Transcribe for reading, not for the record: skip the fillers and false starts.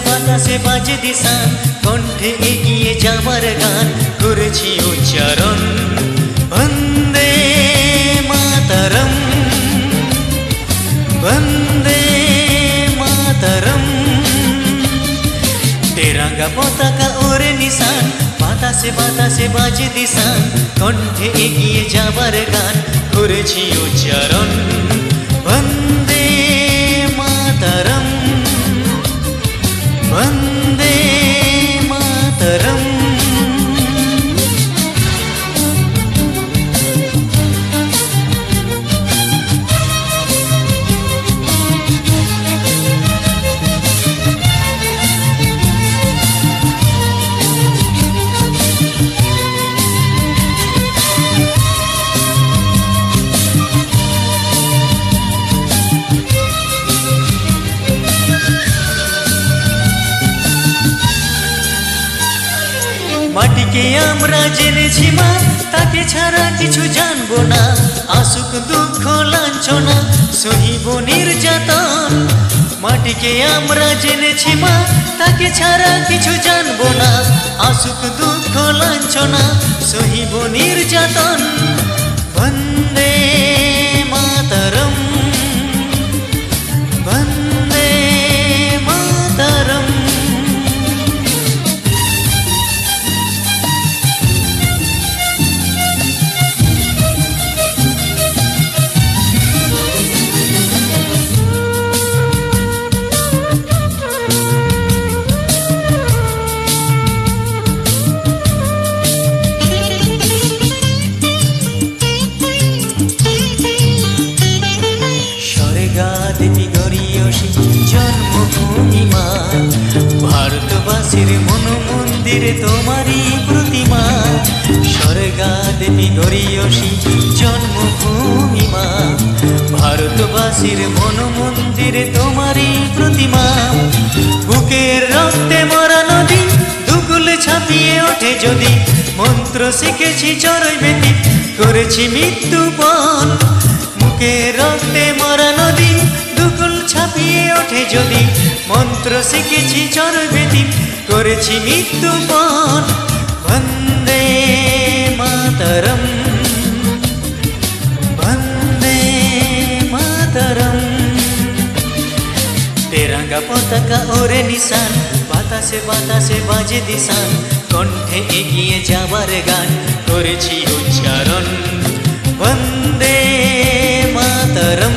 বাতাসে বাজে দিশান, কণ্ঠে এগিয়ে যাবার গান করেছি উচ্চারণ। বন্দে মাতরম, বন্দে মাতরম। তেরঙ্গা পতাকা ওরে নিশান, বাতাসে বাজে দিশান, কণ্ঠে এগিয়ে যাবার গান করেছি উচ্চারণ। বন্দে মাতরম, বন্দে মাতরম। মাটিকে আমরা জেনেছি মা, তাকে ছাড়া কিছু জানবো না। আসুক দুঃখ লাঞ্ছনা, সহিব নির্যাতন। মাটিকে আমরা জেনেছি মা, তাকে ছাড়া কিছু জানবো না। আসুক দুঃখ লাঞ্ছনা, সহিব নির্যাতন। বন্দে মাতরম, বন্দে মাতরম। দেবী গরিয়সী জন্মভূমি মা, ভারতবাসীর মন মন্দিরে তোমারই প্রতিমা। স্বর্গা দেবী গরিয়সী জন্মভূমি মা, ভারতবাসীর মন মন্দিরে তোমারই প্রতিমা। বুকের রক্তে মরা নদী দুকুল ছাপিয়ে ওঠে যদি, মন্ত্র শিখেছি চড়ই বেতি করেছি মৃত্যুপণ। বুকের রক্তে মরা নদী দুকুল ছাপিয়ে ওঠে যদি, মন্ত্র শিখেছি চড়ই বেতি করেছি মৃত্যুপণ। বন্দে মাতরম, বন্দে মাতরম। তেরঙ্গা পতাকা ওরে নিশান, বাতাসে বাজে দিশান, কণ্ঠে এগিয়ে যাবার গান করেছি উচ্চারণ। বন্দে মাতরম।